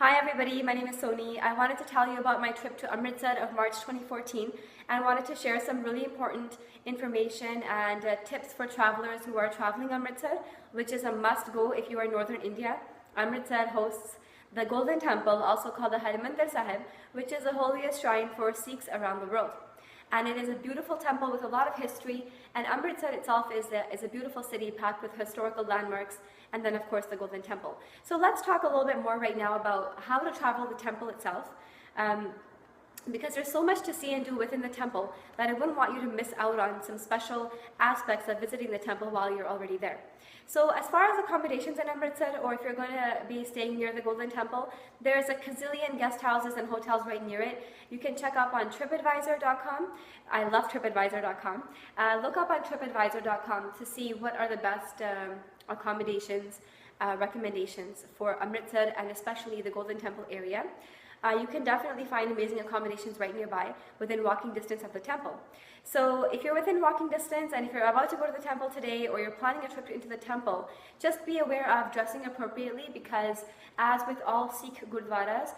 Hi everybody, my name is Soni. I wanted to tell you about my trip to Amritsar of March 2014 and wanted to share some really important information and tips for travelers who are traveling Amritsar, which is a must go if you are in northern India. Amritsar hosts the Golden Temple, also called the Harimandhir Sahib, which is the holiest shrine for Sikhs around the world. And it is a beautiful temple with a lot of history, and Amritsar itself is a beautiful city packed with historical landmarks, and then of course the Golden Temple. So let's talk a little bit more right now about how to travel the temple itself. Because there's so much to see and do within the temple that I wouldn't want you to miss out on some special aspects of visiting the temple while you're already there. So as far as accommodations in Amritsar, or if you're going to be staying near the Golden Temple, there's a gazillion guest houses and hotels right near it. You can check up on tripadvisor.com. I love tripadvisor.com. Look up on tripadvisor.com to see what are the best accommodations, recommendations for Amritsar and especially the Golden Temple area. You can definitely find amazing accommodations right nearby within walking distance of the temple. So if you're within walking distance and if you're about to go to the temple today or you're planning a trip into the temple, just be aware of dressing appropriately because as with all Sikh gurdwaras,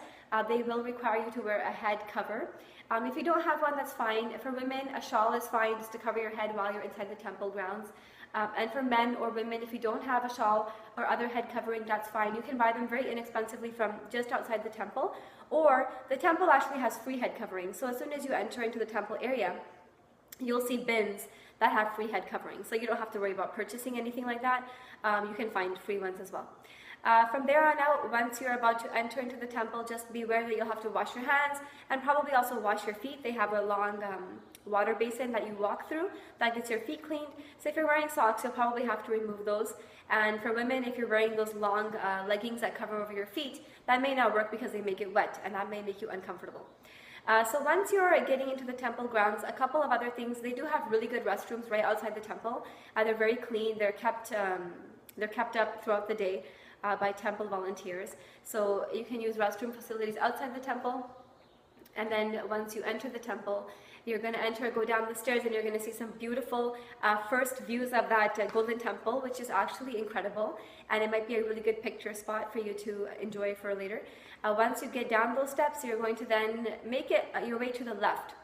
they will require you to wear a head cover. If you don't have one, that's fine. For women, a shawl is fine just to cover your head while you're inside the temple grounds. And for men or women, if you don't have a shawl or other head covering, that's fine. You can buy them very inexpensively from just outside the temple, or the temple actually has free head covering. So as soon as you enter into the temple area, you'll see bins that have free head covering. So you don't have to worry about purchasing anything like that. You can find free ones as well. From there on out, once you're about to enter into the temple, just be aware that you'll have to wash your hands and probably also wash your feet. They have a long water basin that you walk through that gets your feet cleaned. So if you're wearing socks, you'll probably have to remove those. And for women, if you're wearing those long leggings that cover over your feet, that may not work because they make it wet and that may make you uncomfortable. So once you're getting into the temple grounds, a couple of other things, they do have really good restrooms right outside the temple. They're very clean, they're kept up throughout the day by temple volunteers. So you can use restroom facilities outside the temple. And then once you enter the temple, you're going to go down the stairs and you're going to see some beautiful first views of that Golden Temple, which is actually incredible. And it might be a really good picture spot for you to enjoy for later. Once you get down those steps, you're going to then make it your way to the left.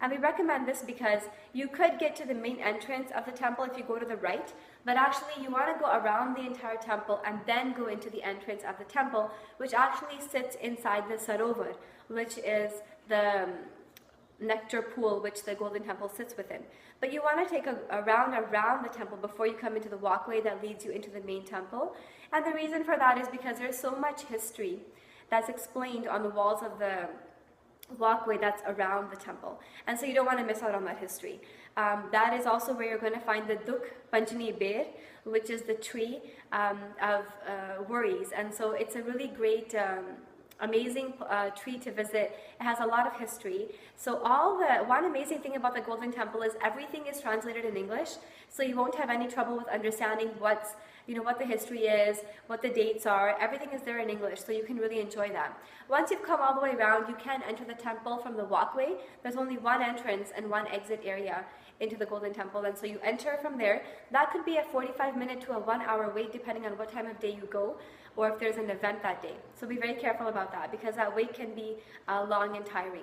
And we recommend this because you could get to the main entrance of the temple if you go to the right, but actually you want to go around the entire temple and then go into the entrance of the temple, which actually sits inside the sarovar, which is the nectar pool which the Golden Temple sits within. But you want to take a round around the temple before you come into the walkway that leads you into the main temple. And the reason for that is because there's so much history that's explained on the walls of the walkway that's around the temple, and so you don't want to miss out on that history. That is also where you're going to find the Dukh Panjani Bear, which is the tree of worries, and so it's a really great amazing tree to visit. It has a lot of history. So one amazing thing about the Golden Temple is everything is translated in English, so you won't have any trouble with understanding what the history is, what the dates are. Everything is there in English, so you can really enjoy that. Once you've come all the way around, you can enter the temple from the walkway. There's only one entrance and one exit area into the Golden Temple, and so you enter from there. That could be a 45-minute to a 1-hour wait depending on what time of day you go or if there's an event that day. So be very careful about that because that wait can be long and tiring.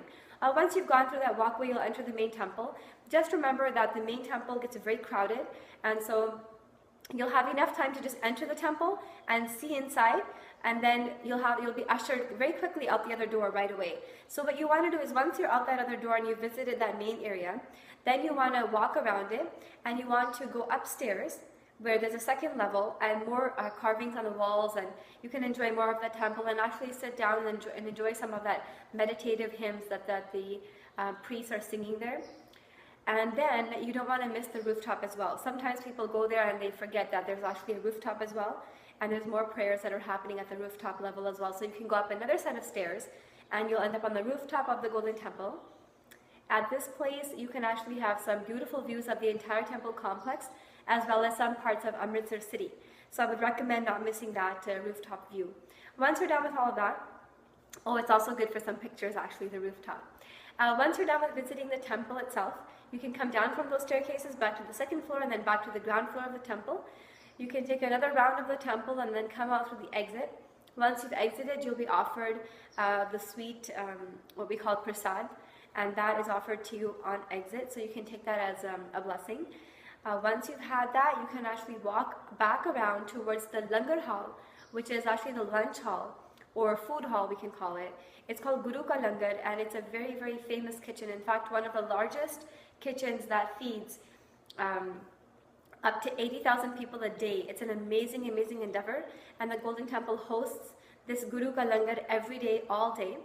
Once you've gone through that walkway, you'll enter the main temple. Just remember that the main temple gets very crowded, and so you'll have enough time to just enter the temple and see inside, and then you'll be ushered very quickly out the other door right away. So what you want to do is once you're out that other door and you've visited that main area, then you want to walk around it and you want to go upstairs where there's a second level and more carvings on the walls, and you can enjoy more of the temple and actually sit down and enjoy some of that meditative hymns that the priests are singing there. And then you don't want to miss the rooftop as well. Sometimes people go there and they forget that there's actually a rooftop as well, and there's more prayers that are happening at the rooftop level as well. So you can go up another set of stairs and you'll end up on the rooftop of the Golden Temple. At this place, you can actually have some beautiful views of the entire temple complex as well as some parts of Amritsar city. So I would recommend not missing that rooftop view. Once you're done with all of that, it's also good for some pictures actually, the rooftop. Once you're done with visiting the temple itself, you can come down from those staircases back to the second floor and then back to the ground floor of the temple. You can take another round of the temple and then come out through the exit. Once you've exited, you'll be offered the sweet, what we call prasad, and that is offered to you on exit, so you can take that as a blessing. Once you've had that, you can actually walk back around towards the langar hall, which is actually the lunch hall, or food hall we can call it. It's called Guru Ka Langar, and it's a very, very famous kitchen. In fact, one of the largest kitchens that feeds up to 80,000 people a day. It's an amazing, amazing endeavor, and the Golden Temple hosts this Guru Ka Langar every day, all day.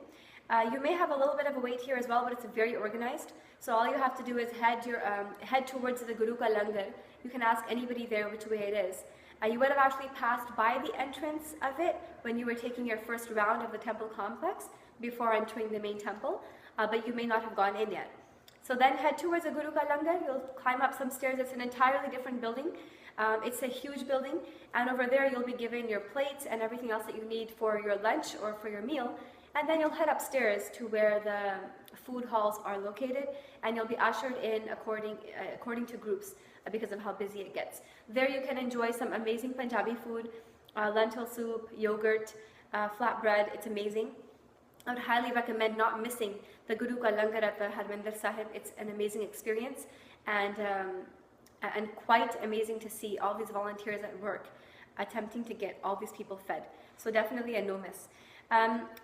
You may have a little bit of a wait here as well, but it's very organized. So all you have to do is head towards the Guru Ka Langar. You can ask anybody there which way it is. You would have actually passed by the entrance of it when you were taking your first round of the temple complex before entering the main temple, but you may not have gone in yet. So then head towards the Guru Ka Langar. You'll climb up some stairs. It's an entirely different building. It's a huge building, and over there you'll be given your plates and everything else that you need for your lunch or for your meal. And then you'll head upstairs to where the food halls are located, and you'll be ushered in according to groups because of how busy it gets. There you can enjoy some amazing Punjabi food, lentil soup, yogurt, flatbread. It's amazing. I would highly recommend not missing the Guru Ka Langar at the Harimandhir Sahib. It's an amazing experience, and quite amazing to see all these volunteers at work attempting to get all these people fed. So definitely a no miss.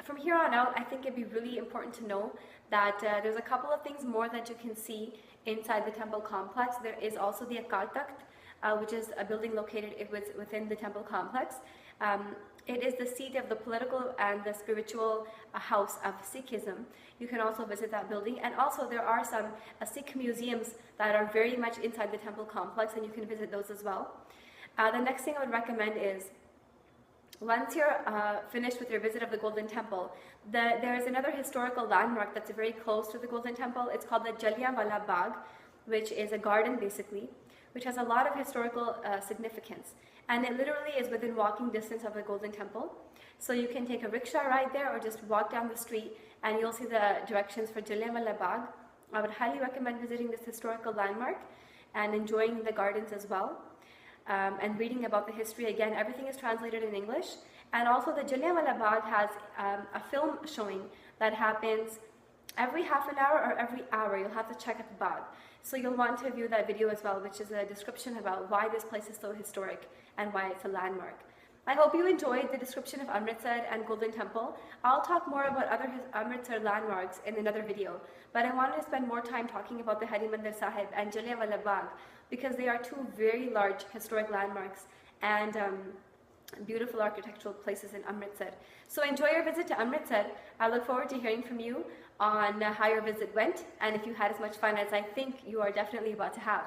From here on out, I think it'd be really important to know that there's a couple of things more that you can see inside the temple complex. There is also the Akal Takht, which is a building located within the temple complex. It is the seat of the political and the spiritual house of Sikhism. You can also visit that building, and also there are some Sikh museums that are very much inside the temple complex, and you can visit those as well. The next thing I would recommend is, once you're finished with your visit of the Golden Temple, there is another historical landmark that's very close to the Golden Temple. It's called the Jallianwala Bagh, which is a garden basically, which has a lot of historical significance. And it literally is within walking distance of the Golden Temple. So you can take a rickshaw ride there or just walk down the street and you'll see the directions for Jallianwala Bagh. I would highly recommend visiting this historical landmark and enjoying the gardens as well. And reading about the history. Again, everything is translated in English. And also the Jallianwala Bagh has a film showing that happens every half an hour or every hour. You'll have to check at the Bagh. So you'll want to view that video as well, which is a description about why this place is so historic and why it's a landmark. I hope you enjoyed the description of Amritsar and Golden Temple. I'll talk more about other Amritsar landmarks in another video, but I wanted to spend more time talking about the Harimandhir Sahib and Jallianwala Bagh because they are two very large historic landmarks and beautiful architectural places in Amritsar. So enjoy your visit to Amritsar. I look forward to hearing from you on how your visit went and if you had as much fun as I think you are definitely about to have.